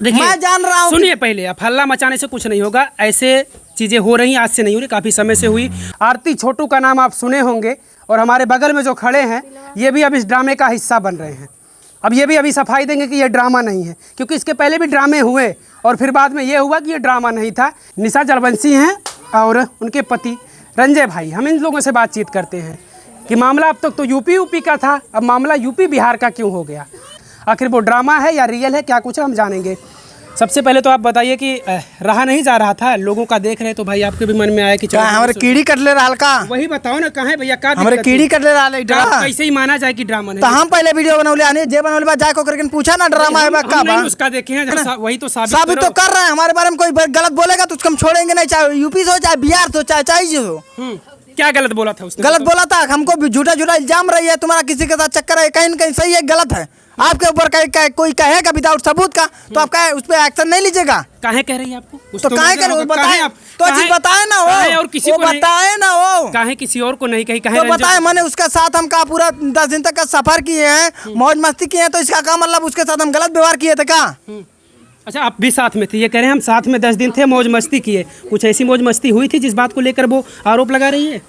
देखिए मैं जान रहा हूँ। सुनिए पहले, अब हल्ला मचाने से कुछ नहीं होगा। ऐसे चीज़ें हो रही, आज से नहीं हो रही, काफ़ी समय से हुई। आरती छोटू का नाम आप सुने होंगे, और हमारे बगल में जो खड़े हैं ये भी अब इस ड्रामे का हिस्सा बन रहे हैं। अब ये भी अभी सफाई देंगे कि ये ड्रामा नहीं है, क्योंकि इसके पहले भी ड्रामे हुए और फिर बाद में ये हुआ कि ये ड्रामा नहीं था। निशा जलवंशी हैं और उनके पति रंजय भाई। हम इन लोगों से बातचीत करते हैं कि मामला अब तक तो यूपी का था, अब मामला यूपी बिहार का क्यों हो गया, आखिर वो ड्रामा है या रियल है, क्या कुछ है हम जानेंगे। सबसे पहले तो आप बताइए कि रहा नहीं जा रहा था, लोगों का देख रहे तो भाई आपके भी मन में आया कि चलो हमारे कीड़ी कट ले रहा का, वही बताओ ना, कहाँ है भैया, क्या हमारे कीड़ी कट ले रहा कैसे ही माना जाए कि ड्रामा नहीं। तो हम पहले वीडियो बनौले आने जे बनौले बाद जाके करके पूछा ना ड्रामा है का नहीं उसका देखे हैं, वही तो साबित तो कर रहे हैं। हमारे बारे में कोई गलत बोलेगा तो उसको हम छोड़ेंगे नहीं, चाहे यूपी से हो चाहे बिहार से हो चाहे चाहिए हो। क्या गलत बोला था उसने? गलत बोला था, हमको झूठा इल्जाम रही है, तुम्हारा किसी के साथ चक्कर है, कहीं न कहीं सही है गलत है। आपके ऊपर कोई कहेगा विदाउट सबूत का तो आप उस पर एक्शन नहीं लीजिएगा। काहे कह रही है आपको? तो काहे कर बताए, तो चीज बताए ना हो, और किसी को बताए ना हो, काहे किसी और को नहीं कही, तो बताए। मैंने उसके साथ हम का पूरा 10 दिन तक का सफर किए हैं, मौज मस्ती किए हैं, तो इसका क्या मतलब उसके साथ हम गलत व्यवहार किए थे क्या? अच्छा, आप भी साथ में थे, ये कह रहे हैं हम साथ में 10 दिन थे, मौज मस्ती किए। कुछ ऐसी मौज मस्ती हुई थी जिस बात को लेकर वो आरोप लगा रही है?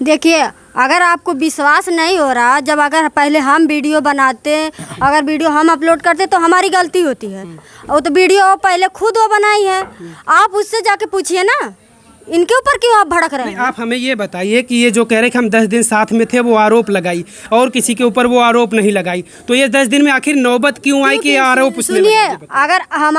देखिए, अगर आपको विश्वास नहीं हो रहा, जब अगर पहले हम वीडियो बनाते, अगर वीडियो हम अपलोड करते तो हमारी गलती होती है, और तो वीडियो पहले खुद वो बनाई है, आप उससे जाके पूछिए ना, इनके ऊपर क्यों आप भड़क रहे हैं? आप हमें ये बताइए कि ये जो कह रहे कि हम 10 दिन साथ में थे, वो आरोप लगाई और किसी के ऊपर वो आरोप नहीं लगाई, तो ये 10 दिन में आखिर नौबत क्यों आई कि आरोप? सुनिए, अगर हम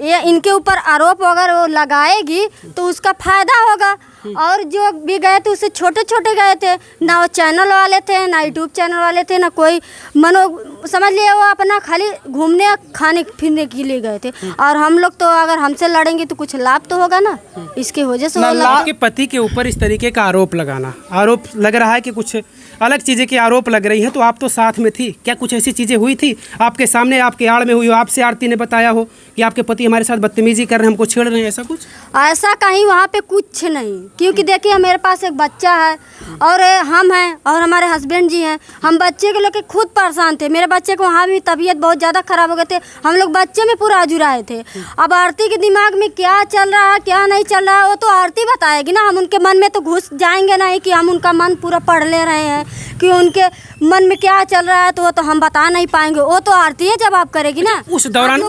ये इनके ऊपर आरोप अगर वो लगाएगी तो उसका फायदा होगा, और जो भी गए थे उससे छोटे छोटे गए थे, ना वो चैनल वाले थे, ना यूट्यूब चैनल वाले थे, ना कोई समझ लिए वो अपना खाली घूमने खाने फिरने के लिए गए थे। और हम लोग तो अगर हमसे लड़ेंगे तो कुछ लाभ तो होगा ना, इसके वजह से आपके पति के ऊपर इस तरीके का आरोप लगाना, आरोप लग रहा है कि कुछ अलग चीज़ें के आरोप लग रही हैं, तो आप तो साथ में थी, क्या कुछ ऐसी चीज़ें हुई थी आपके सामने, आपके आड़ में हुई हो, आपसे आरती ने बताया हो कि आपके पति हमारे साथ बदतमीजी कर रहे हैं, हमको छेड़ रहे हैं, ऐसा कुछ? ऐसा कहीं वहाँ पे कुछ नहीं, क्योंकि देखिए मेरे पास एक बच्चा है और हम हैं और हमारे हस्बैंड जी हैं। हम बच्चे को लेकर खुद परेशान थे, मेरे बच्चे को वहाँ भी तबीयत बहुत ज़्यादा ख़राब हो गए थे, हम लोग बच्चे में पूरा अजुराए थे। अब आरती के दिमाग में क्या चल रहा है क्या नहीं चल रहा है वो तो आरती बताएगी ना, हम उनके मन में तो घुस जाएंगे नहीं कि हम उनका मन पूरा पढ़ ले रहे हैं कि उनके मन में क्या चल रहा है, तो वो तो हम बता नहीं पाएंगे, वो तो आरती है जवाब करेगी ना। उस दौरान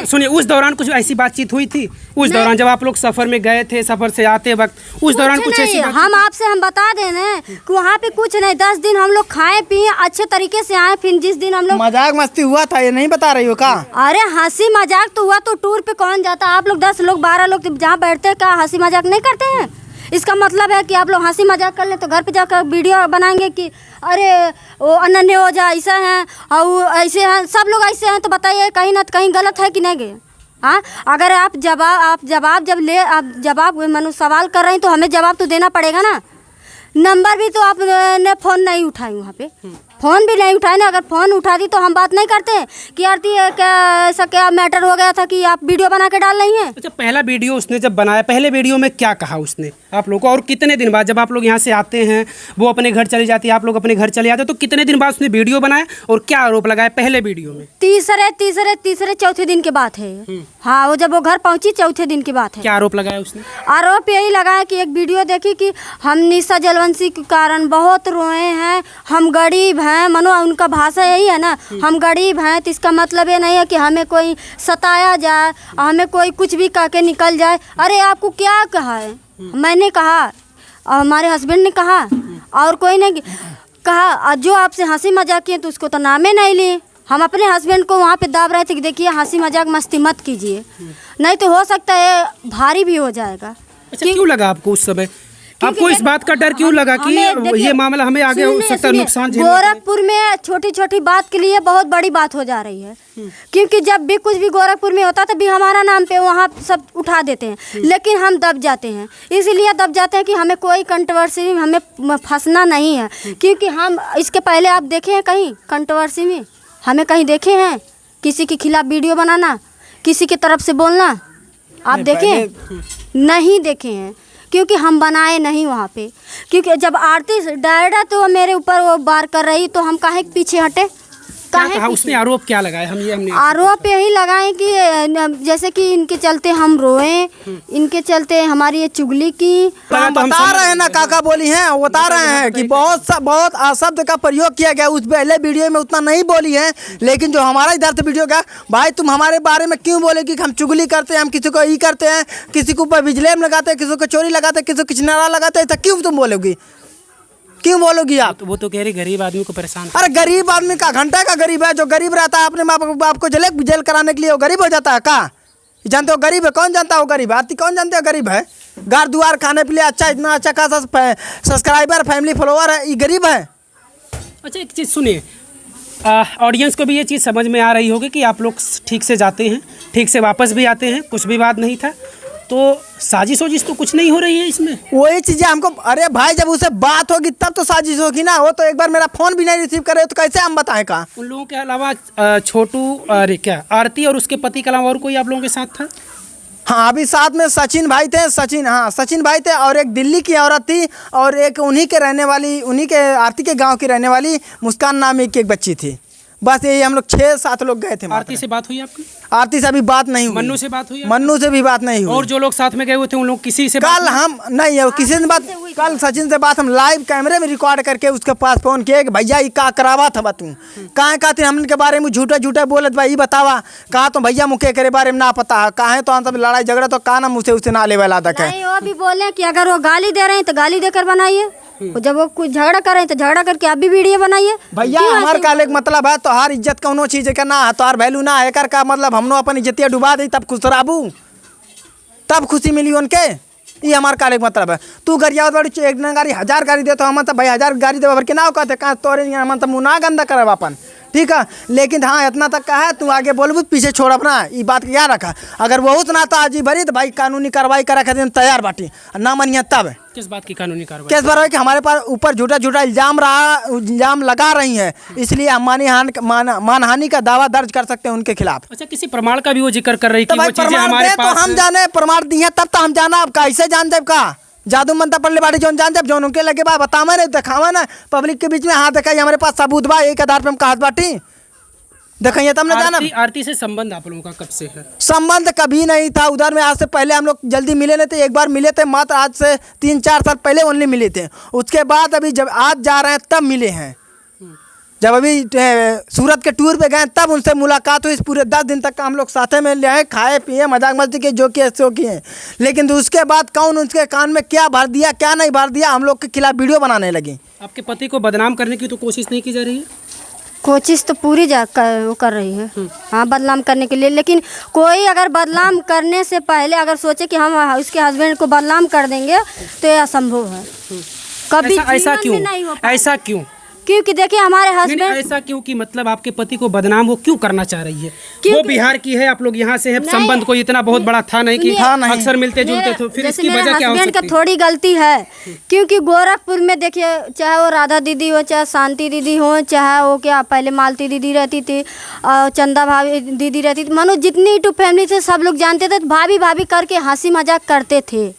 सुनिए, उस दौरान कुछ ऐसी बातचीत हुई थी? उस दौरान जब आप लोग सफर में गए थे, सफर से आते वक्त उस दौरान कुछ ऐसी हम आपसे हम बता दें ना कि वहाँ पे कुछ नहीं, 10 दिन हम लोग खाए पिए अच्छे तरीके से आए, फिर जिस दिन हम लोग मजाक मस्ती हुआ था ये नहीं बता रही हो का? अरे हंसी मजाक तो हुआ, तो टूर पे कौन जाता? आप लोग 10 लोग 12 लोग जहाँ बैठते हैं, क्या हंसी मजाक नहीं करते हैं? इसका मतलब है कि आप लोग हंसी मजाक कर ले तो घर पे जाकर वीडियो बनाएंगे कि अरे वो अनन्य हो जा ऐसा है और ऐसे हैं, सब लोग ऐसे हैं, तो बताइए कहीं ना कहीं गलत है कि नहीं गए? हाँ, अगर आप जवाब मनु सवाल कर रहे हैं तो हमें जवाब तो देना पड़ेगा ना। नंबर भी तो आपने फ़ोन नहीं उठाई, वहाँ पे फ़ोन भी नहीं उठाए ना, अगर फ़ोन उठा दी तो हम बात नहीं करते कि आरती क्या ऐसा क्या मैटर हो गया था कि आप वीडियो बना के डाल रही हैं। अच्छा, पहला वीडियो उसने जब बनाया, पहले वीडियो में क्या कहा उसने आप लोगों को, और कितने दिन बाद जब आप लोग यहाँ से आते हैं, वो अपने घर चली जाती है, आप लोग अपने घर चले जाते, तो कितने दिन बाद उसने वीडियो बनाया और क्या आरोप लगाया पहले वीडियो में? तीसरे चौथे दिन के बात है। हाँ, वो जब वो घर पहुँची चौथे दिन की बात है। क्या आरोप लगाया उसने? आरोप यही लगाया कि एक वीडियो देखी कि हम निशा जलवंशी के कारण बहुत रोए हैं, हम गरीब हैं, मनो उनका भाषा यही है ना, हम गरीब हैं, तो इसका मतलब ये नहीं है कि हमें कोई सताया जाए, हमें कोई कुछ भी कह के निकल जाए। अरे आपको क्या कहा है? मैंने कहा और हमारे हस्बैंड ने कहा और कोई नहीं कहा, जो आपसे हंसी मजाक किए तो उसको तो नामे नहीं लिए। हम अपने हस्बैंड को वहाँ पे दाब रहे थे कि देखिए हंसी मजाक मस्ती मत कीजिए, नहीं तो हो सकता है भारी भी हो जाएगा। अच्छा, क्यों लगा आपको उस समय, आपको इस बात का डर क्यों लगा कि ये मामला हमें आगे हो सकता है नुकसान झेलना? गोरखपुर में छोटी छोटी बात के लिए बहुत बड़ी बात हो जा रही है, क्योंकि जब भी कुछ भी गोरखपुर में होता है तभी हमारा नाम पे वहाँ सब उठा देते हैं, लेकिन हम दब जाते हैं। इसीलिए दब जाते हैं कि हमें कोई कंट्रोवर्सी में हमें फंसना नहीं है, क्योंकि हम इसके पहले आप देखे हैं कहीं कंट्रोवर्सी में, हमें कहीं देखे हैं किसी के खिलाफ वीडियो बनाना, किसी की तरफ से बोलना? आप देखें? नहीं देखे हैं, क्योंकि हम बनाए नहीं वहाँ पे। क्योंकि जब आरती डायरेक्ट तो मेरे ऊपर वो वार कर रही तो हम काहे पीछे हटे? क्या कहा उसने, आरोप क्या लगाया? हमने आरोप यही लगाए कि जैसे कि इनके चलते हम रोए, इनके चलते हमारी ये चुगली की। हम बता रहे हैं ना, काका बोली हैं, बता रहे हैं कि बहुत अशब्द का प्रयोग किया गया। उस पहले वीडियो में उतना नहीं बोली है, लेकिन जो हमारा इधर से वीडियो का, भाई तुम हमारे बारे में क्यों बोले कि हम चुगली करते हैं, हम किसी को ये करते हैं, किसी को ऊपर बिजली में लगाते हैं, किसी को चोरी लगाते हैं, किसी को किचनारा लगाते हैं, तो क्यों तुम बोलोगी, क्यों बोलोगी आप? वो तो कह रही गरीब आदमी को परेशान। अरे गरीब आदमी का घंटा का गरीब है, जो गरीब रहता है अपने बाप को जेल कराने के लिए वो गरीब हो जाता है का? जानते हो गरीब है? कौन जानता है वो गरीब है? आती कौन जानते हो गरीब है? घर दुआर खाने के लिए अच्छा, इतना अच्छा खासा सब्सक्राइबर फैमिली फॉलोवर है, ये गरीब है? अच्छा एक चीज़ सुनिए, ऑडियंस को भी ये चीज़ समझ में आ रही होगी कि आप लोग ठीक से जाते हैं, ठीक से वापस भी आते हैं, कुछ विवाद नहीं था, तो साजिश वोजिश तो कुछ नहीं हो रही है इसमें? वही चीज़ें हमको, अरे भाई जब उससे बात होगी तब तो साजिश होगी ना। वो तो एक बार मेरा फ़ोन भी नहीं रिसीव करे तो कैसे हम बताएं का? उन लोगों के अलावा छोटू, अरे क्या आरती और उसके पति के अलावा और कोई आप लोगों के साथ था? हाँ अभी साथ में सचिन भाई थे, सचिन भाई थे, और एक दिल्ली की औरत थी, और एक उन्हीं के रहने वाली, उन्हीं के आरती के गांव की रहने वाली मुस्कान नामी की एक बच्ची थी। बस यही हम लोग 6-7 लोग गए थे। आरती से बात हुई आपकी? आरती से अभी बात नहीं हुई। मन्नू से बात हुई? मन्नू से भी बात नहीं हुई। और जो लोग साथ में गए हुए थे उन लोग किसी से कल हम नहीं है किसी से बात, कल सचिन से बात हम लाइव कैमरे में रिकॉर्ड करके उसके पास फोन किए कि भैया ये का करावा था तू कहाँ कहते हम इनके बारे में झूठा बोले तो भाई बतावा कहा तो भैया मुखे के बारे में ना पता है कहा है, तो सब लड़ाई झगड़ा तो कहा ना मुझसे उससे ना ले वाला तक है। वो भी बोले कि अगर वो गाली दे रहे हैं तो गाली देकर बनाइए, जब वो कुछ झगड़ा कर रहे हैं तो झगड़ा करके आप भी वीडियो बनाइए। भैया हमारे का एक मतलब है, तो हर इज्जत कौनो चीज का ना है, तो हर वैल्यू ना है, का मतलब हमनो अपन इज्जतिया डुबा दी तब खुश राबू, तब खुशी मिली उनके, ये हमारे का एक मतलब है। तू गरिया बड़ी एक गाड़ी 1000 गाड़ी दे तो हम भाई 1000 गाड़ी दे भर के ना कहते कहाँ तोरे हम मुँह ना गंदा करे अपन, ठीक है। लेकिन हाँ इतना तक का है, तू आगे बोलबू पीछे छोड़ अपना, ये बात क्या रखा। अगर बहुत ना तो आज ही भरी तो भाई कानूनी कार्रवाई करा खातिर तैयार बाटी, ना मानिए तब। किस बात की कानूनी कार्रवाई? केस भर कि हमारे पास ऊपर झूठा इल्जाम लगा रही है, इसलिए हम मानहानि का दावा दर्ज कर सकते हैं उनके खिलाफ। अच्छा किसी प्रमाण का भी वो जिक्र कर रही तो कि भाई वो चीजें प्रमाण हमारे दे तो पास हम जाने, प्रमाण दी है तब तो हम जाना। अब कैसे जान जब का जादू मंत्र पड़ले बाड़ी जो जान जब उनके लगे बा बतावे नहीं दिखावा ना पब्लिक के बीच में, हाँ देखा हमारे पास सबूत बा, एक आधार पे हम हाथ बाटी देखिए तब ना जाना। आरती से संबंध आप लोगों का कब से है? संबंध कभी नहीं था उधर में, आज से पहले हम लोग जल्दी मिले नहीं थे, एक बार मिले थे मात्र आज से 3-4 साल पहले ओनली मिले थे। उसके बाद अभी जब आज जा रहे हैं तब मिले हैं, जब अभी सूरत के टूर पे गए तब उनसे मुलाकात हुई। पूरे 10 दिन तक हम लोग साथे में ले खाए पिए मजाक मस्ती किए जो कि ऐसे किए, लेकिन तो उसके बाद कौन उनके कान में क्या भर दिया क्या नहीं भर दिया, हम लोग के खिलाफ वीडियो बनाने लगी। आपके पति को बदनाम करने की तो कोशिश नहीं की जा रही है? कोशिश तो पूरी वो कर रही है, हाँ बदनाम करने के लिए, लेकिन कोई अगर बदनाम करने से पहले अगर सोचे कि हम उसके हस्बैंड को बदनाम कर देंगे तो ये असंभव है। कभी ऐसा क्यों? नहीं हो ऐसा क्यों? क्योंकि देखिए हमारे हस्बैंड ऐसा क्यों कि मतलब आपके पति को बदनाम वो क्यों करना चाह रही है? वो बिहार की है, आप लोग यहाँ से हैं, संबंध कोई इतना बहुत बड़ा था नहीं कि अक्सर मिलते जुलते, तो फिर इसकी वजह क्या हो सकती है? का थोड़ी गलती है, क्योंकि गोरखपुर में देखिए चाहे वो राधा दीदी हो, चाहे शांति दीदी हो, चाहे वो क्या पहले मालती दीदी रहती थी और चंदा भाभी दीदी रहती थी, मानो जितनी टू फैमिली थे सब लोग जानते थे, भाभी भाभी करके हंसी मजाक करते थे।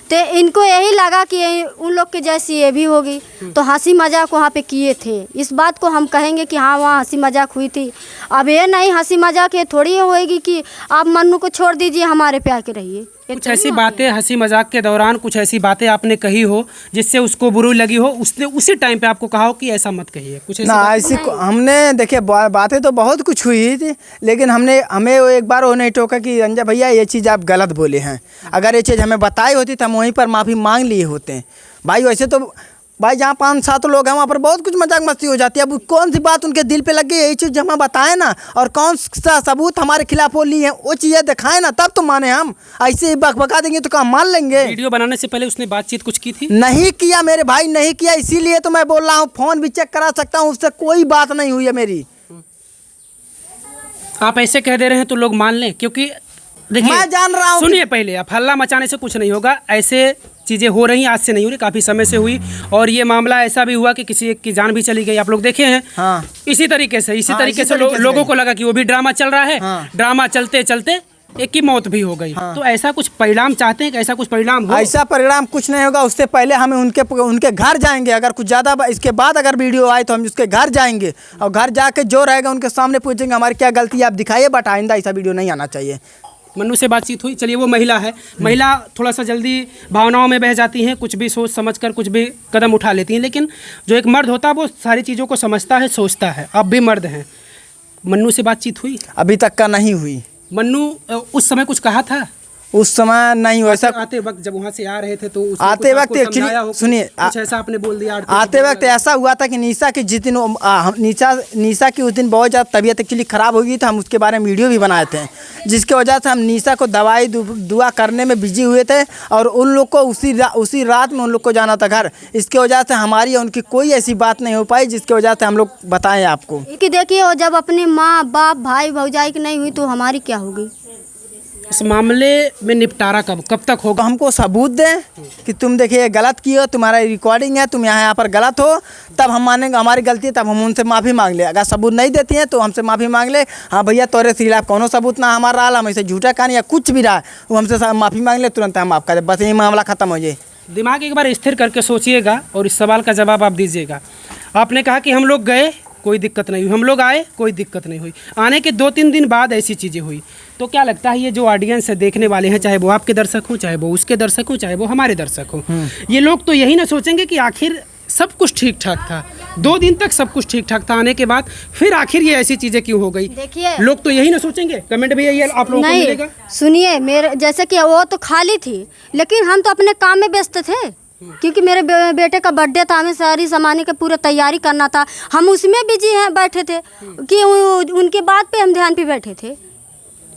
तो इनको यही लगा कि उन लोग के जैसी ये भी होगी, तो हंसी मजाक वहाँ पे किए थे। इस बात को हम कहेंगे कि हाँ वहाँ हंसी मजाक हुई थी। अब ये नहीं हंसी मजाक है थोड़ी होएगी कि आप मन्नू को छोड़ दीजिए हमारे पे आके रहिए। कुछ ऐसी बातें हंसी मजाक के दौरान कुछ ऐसी बातें आपने कही हो जिससे उसको बुरी लगी हो, उसने उसी टाइम पे आपको कहा हो कि ऐसा मत कहिए कुछ ना ऐसी हमने देखिए बातें तो बहुत कुछ हुई थी, लेकिन हमें एक बार वो नहीं टोका कि रंजा भैया ये चीज़ आप गलत बोले हैं। अगर ये चीज़ हमें बताई होती तो हम वहीं पर माफ़ी मांग लिए होते। भाई वैसे तो भाई जहाँ 5-7 लोग हैं वहाँ पर बहुत कुछ मजाक मस्ती हो जाती है। अब कौन सी बात उनके दिल पे लग गई यही चीज़ हमें बताएं ना, और कौन सा सबूत हमारे खिलाफ वो ली है वो चीज़ें दिखाएं ना, तब तो माने। हम ऐसे ही बकबका देंगे तो क्या मान लेंगे? वीडियो बनाने से पहले उसने बातचीत कुछ की थी? नहीं किया मेरे भाई, नहीं किया, इसीलिए तो मैं बोल रहा हूँ, फ़ोन भी चेक करा सकता हूँ, उससे कोई बात नहीं हुई है मेरी। आप ऐसे कह दे रहे हैं तो लोग मान लें, क्योंकि देखिए मैं जान रहा हूँ। सुनिए पहले, आप हल्ला मचाने से कुछ नहीं होगा। ऐसे चीज़ें हो रही, आज से नहीं हो रही, काफ़ी समय से हुई, और ये मामला ऐसा भी हुआ कि किसी एक की जान भी चली गई, आप लोग देखे हैं। हाँ। इसी तरीके से लोगों को लगा कि वो भी ड्रामा चल रहा है। ड्रामा चलते चलते एक की मौत भी हो गई। तो ऐसा कुछ परिणाम चाहते हैं कि ऐसा कुछ परिणाम हो? ऐसा परिणाम कुछ नहीं होगा। उससे पहले हमें उनके घर जाएंगे। अगर कुछ ज़्यादा इसके बाद अगर वीडियो आए तो हम उसके घर जाएंगे और घर जाके जो रहेगा उनके सामने पूछेंगे हमारी क्या गलती है आप दिखाइए, बट आइंदा ऐसा वीडियो नहीं आना चाहिए। मन्नू से बातचीत हुई? चलिए, वो महिला है, महिला थोड़ा सा जल्दी भावनाओं में बह जाती हैं, कुछ भी सोच समझकर कुछ भी कदम उठा लेती हैं, लेकिन जो एक मर्द होता है वो सारी चीज़ों को समझता है, सोचता है। आप भी मर्द हैं। मन्नू से बातचीत हुई? अभी तक का नहीं हुई। मन्नू उस समय कुछ कहा था? उस समय नहीं हुआ। ऐसा आते वक्त जब वहाँ से आ रहे थे तो उसने आते कुछ वक्त आपको समझाया हो? सुनिए, कुछ ऐसा आपने बोल दिया? आते वक्त ऐसा हुआ था कि निशा की जिस दिन निशा की उस दिन बहुत ज़्यादा तबीयत एक्चुअली ख़राब हो गई, तो हम उसके बारे में वीडियो भी बनाए थे, जिसके वजह से हम निशा को दवाई दुआ करने में बिजी हुए थे और उन लोग को उसी रात में उन लोग को जाना था घर। इसके वजह से हमारी उनकी कोई ऐसी बात नहीं हो पाई जिसकी वजह से हम लोग बताएं आपको कि देखिए वो जब अपने माँ बाप भाई भौजाई की नहीं हुई तो हमारी क्या होगी? इस मामले में निपटारा कब तक होगा? हमको सबूत दें कि तुम देखिए गलत किए हो, तुम्हारा रिकॉर्डिंग है, तुम यहाँ पर गलत हो, तब हम मानेंगे हमारी गलती है, तब हम उनसे माफ़ी मांग ले। अगर सबूत नहीं देती हैं तो हमसे माफ़ी मांग ले। हाँ भैया तोरे खिलाफ कौनो सबूत ना हमारा रहा, हम ऐसे झूठा कहानी या कुछ भी रहा वो हमसे माफ़ी मांग ले, तुरंत हम माफ़ कर दे, बस यही मामला ख़त्म हो जाए। दिमाग एक बार स्थिर करके सोचिएगा और इस सवाल का जवाब आप दीजिएगा। आपने कहा कि हम लोग गए, कोई दिक्कत नहीं हुई, हम लोग आए, कोई दिक्कत नहीं हुई। आने के 2-3 दिन बाद ऐसी चीज़ें हुई, तो क्या लगता है ये जो ऑडियंस है, देखने वाले हैं, चाहे वो आपके दर्शक हो, चाहे वो उसके दर्शक हो, चाहे वो हमारे दर्शक हो, ये लोग तो यही ना सोचेंगे कि आखिर सब कुछ ठीक ठाक था, 2 दिन तक सब कुछ ठीक ठाक था, आने के बाद फिर आखिर ये ऐसी चीज़ें क्यों हो गई? देखिए, लोग तो यही ना सोचेंगे। कमेंट भी यही आप लोगों को मिलेगा। सुनिए, मेरे जैसे कि वो तो खाली थी, लेकिन हम तो अपने काम में व्यस्त थे, क्योंकि मेरे बेटे का बर्थडे था, हमें सारी सामान की पूरी तैयारी करना था, हम उसमें बिजी हैं, बैठे थे कि उनके बात पे हम ध्यान पे बैठे थे।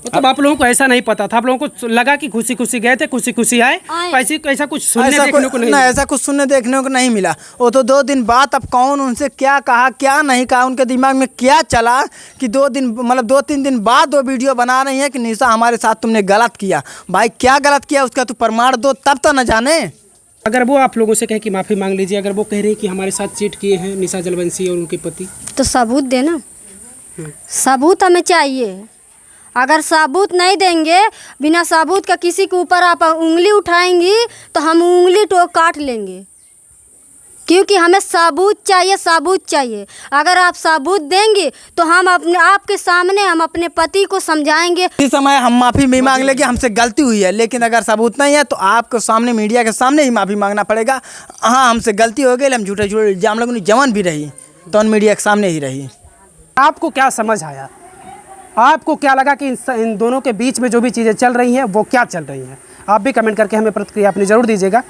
मतलब आप लोगों को ऐसा नहीं पता था, आप लोगों को लगा कि खुशी खुशी गए थे, खुशी खुशी आए, ऐसा कुछ सुनने देखने को नहीं? ऐसा कुछ सुनने देखने को नहीं मिला। वो तो 2 दिन बाद अब कौन उनसे क्या कहा क्या नहीं कहा, उनके दिमाग में क्या चला कि 2-3 दिन बाद वो वीडियो बना रही है कि निशा हमारे साथ तुमने गलत किया। भाई क्या गलत किया उसका तो प्रमाण दो, तब तो न जाने। अगर वो आप लोगों से कहे कि माफ़ी मांग लीजिए, अगर वो कह रही कि हमारे साथ चीट किए हैं निशा जलवंशी और उनके पति, तो सबूत देना, सबूत हमें चाहिए। अगर सबूत नहीं देंगे, बिना सबूत का किसी के ऊपर आप उंगली उठाएंगी तो हम उंगली काट लेंगे, क्योंकि हमें सबूत चाहिए, सबूत चाहिए। अगर आप सबूत देंगे तो हम अपने आपके सामने हम अपने पति को समझाएंगे। इस समय हम माफ़ी भी मांग लेंगे, हमसे गलती हुई है, लेकिन अगर सबूत नहीं है तो आपको सामने मीडिया के सामने ही माफ़ी मांगना पड़ेगा। हाँ हमसे गलती हो गई, हम झूठे इल्जाम लोगों ने जवान भी रही तो उन मीडिया के सामने ही रही। आपको क्या समझ आया? आपको क्या लगा कि इन दोनों के बीच में जो भी चीज़ें चल रही हैं वो क्या चल रही हैं? आप भी कमेंट करके हमें प्रतिक्रिया अपनी ज़रूर दीजिएगा।